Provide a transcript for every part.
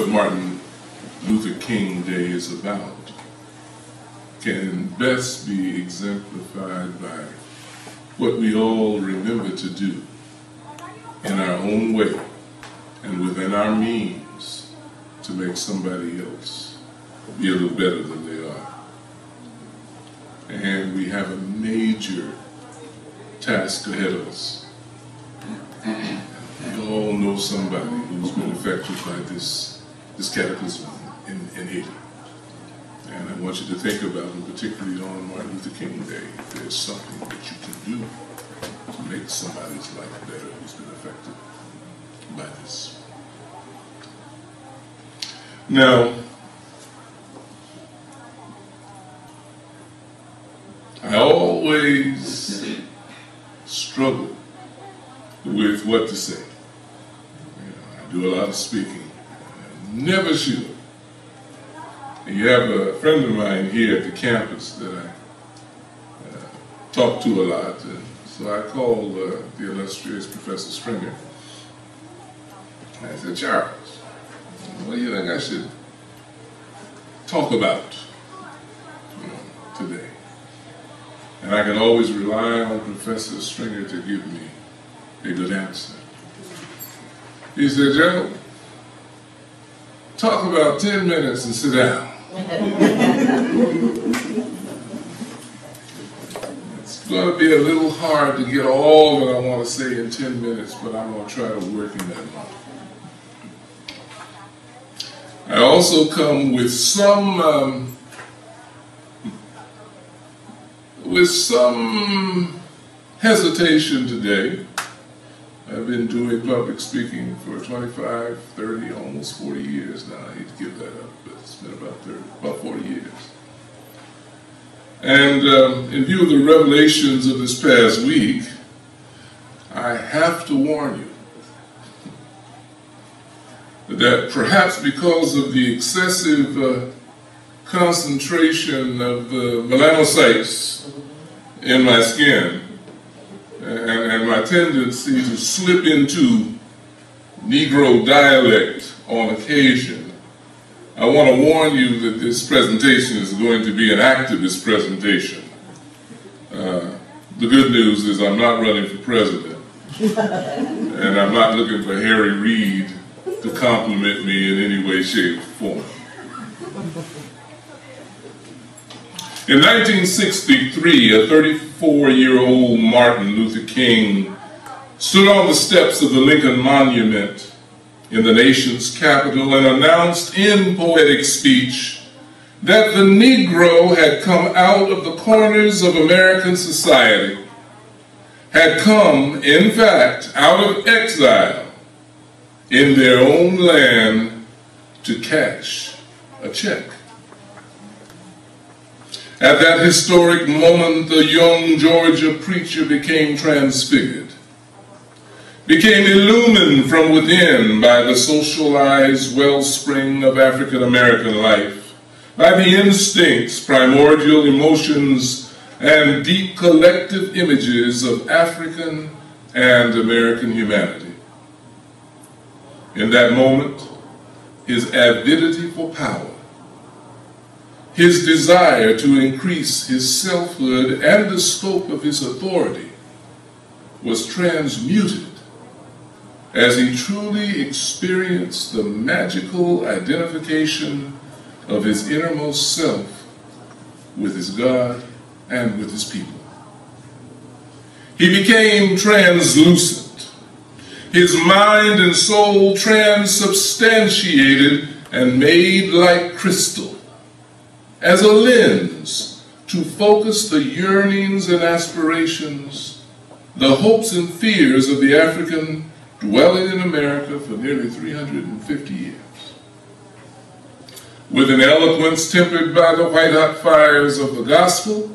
Martin Luther King Day is about can best be exemplified by what we all remember to do in our own way and within our means to make somebody else be a little better than they are. And we have a major task ahead of us. We all know somebody who's been affected by this cataclysm in Haiti. And I want you to think about, and particularly on Martin Luther King Day, if there's something that you can do to make somebody's life better who's been affected by this. Now, I always struggle with what to say. I do a lot of speaking. I never should. And you have a friend of mine here at the campus that I talk to a lot, and so I called the illustrious Professor Stringer. I said, Charles, what do you think I should talk about today? And I can always rely on Professor Stringer to give me a good answer. He said, Joe, talk about 10 minutes and sit down. It's going to be a little hard to get all that I want to say in 10 minutes, but I'm going to try to work in that model. I also come with some hesitation today. I've been doing public speaking for 25, 30, almost 40 years now. I hate to give that up, but it's been about 40 years. And in view of the revelations of this past week, I have to warn you that perhaps because of the excessive concentration of the melanocytes in my skin, and my tendency to slip into Negro dialect on occasion, I want to warn you that this presentation is going to be an activist presentation. The good news is I'm not running for president, and I'm not looking for Harry Reid to compliment me in any way, shape, or form. In 1963, a 34-year-old Martin Luther King stood on the steps of the Lincoln Monument in the nation's capital and announced in poetic speech that the Negro had come out of the corners of American society, had come, in fact, out of exile in their own land to cash a check. At that historic moment, the young Georgia preacher became transfigured, became illumined from within by the socialized wellspring of African American life, by the instincts, primordial emotions, and deep collective images of African and American humanity. In that moment, his avidity for power, his desire to increase his selfhood and the scope of his authority was transmuted as he truly experienced the magical identification of his innermost self with his God and with his people. He became translucent, his mind and soul transubstantiated and made like crystal, as a lens to focus the yearnings and aspirations, the hopes and fears of the African dwelling in America for nearly 350 years. With an eloquence tempered by the white-hot fires of the gospel,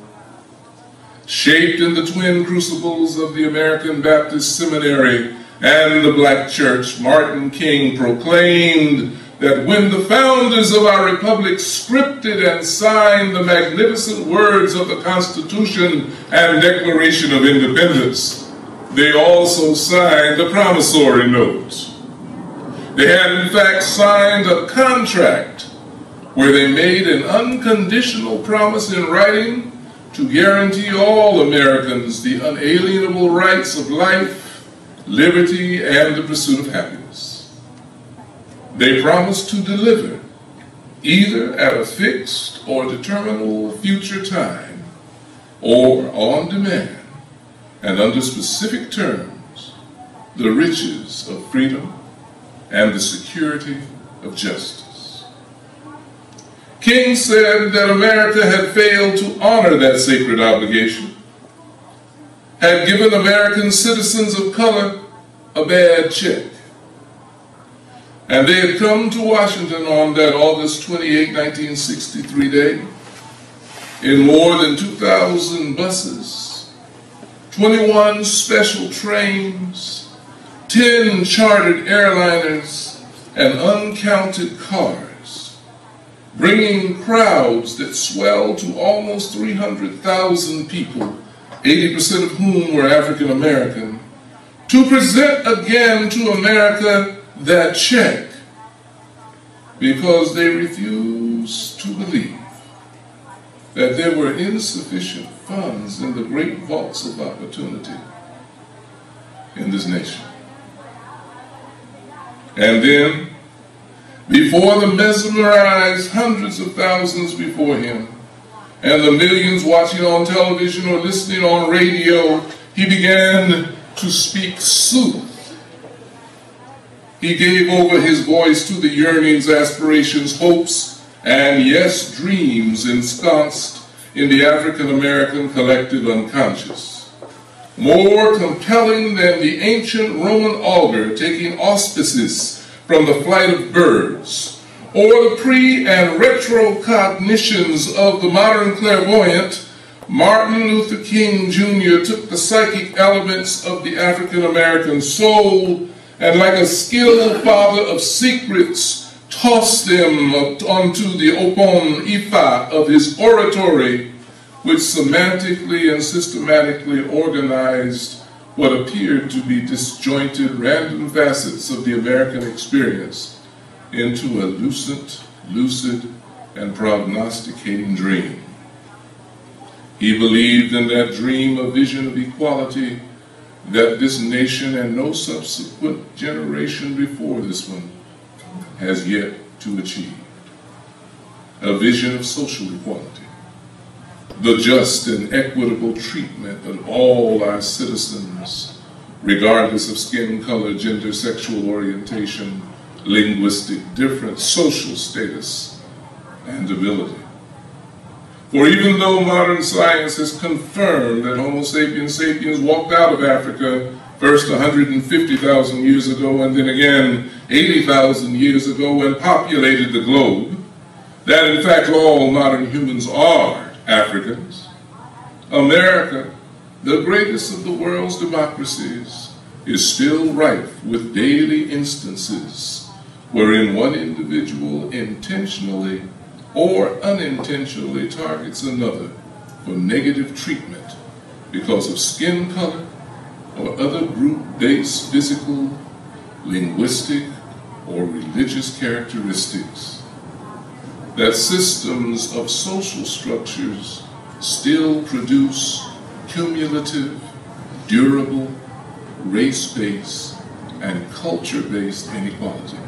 shaped in the twin crucibles of the American Baptist Seminary and the Black Church, Martin King proclaimed that when the founders of our republic scripted and signed the magnificent words of the Constitution and Declaration of Independence, they also signed a promissory note They had in fact signed a contract where they made an unconditional promise in writing to guarantee all Americans the unalienable rights of life, liberty, and the pursuit of happiness. They promised to deliver, either at a fixed or determinable future time, or on demand, and under specific terms, the riches of freedom and the security of justice. King said that America had failed to honor that sacred obligation, had given American citizens of color a bad check. And they had come to Washington on that August 28, 1963 day in more than 2,000 buses, 21 special trains, 10 chartered airliners, and uncounted cars, bringing crowds that swelled to almost 300,000 people, 80% of whom were African American, to present again to America that check, because they refused to believe that there were insufficient funds in the great vaults of opportunity in this nation. And then, before the mesmerized hundreds of thousands before him and the millions watching on television or listening on radio, he began to speak sooth. He gave over his voice to the yearnings, aspirations, hopes, and yes, dreams ensconced in the African American collective unconscious. More compelling than the ancient Roman augur taking auspices from the flight of birds, or the pre- and retrocognitions of the modern clairvoyant, Martin Luther King Jr. took the psychic elements of the African American soul and, like a skilled father of secrets, tossed them onto the opon ifa of his oratory, which semantically and systematically organized what appeared to be disjointed random facets of the American experience into a lucid, and prognosticating dream. He believed in that dream, a vision of equality that this nation and no subsequent generation before this one has yet to achieve. A vision of social equality, the just and equitable treatment of all our citizens, regardless of skin color, gender, sexual orientation, linguistic difference, social status, and ability. For even though modern science has confirmed that Homo sapiens sapiens walked out of Africa first 150,000 years ago and then again 80,000 years ago and populated the globe, that in fact all modern humans are Africans, America, the greatest of the world's democracies, is still rife with daily instances wherein one individual intentionally or unintentionally targets another for negative treatment because of skin color or other group-based physical, linguistic, or religious characteristics. That systems of social structures still produce cumulative, durable, race-based, and culture-based inequalities.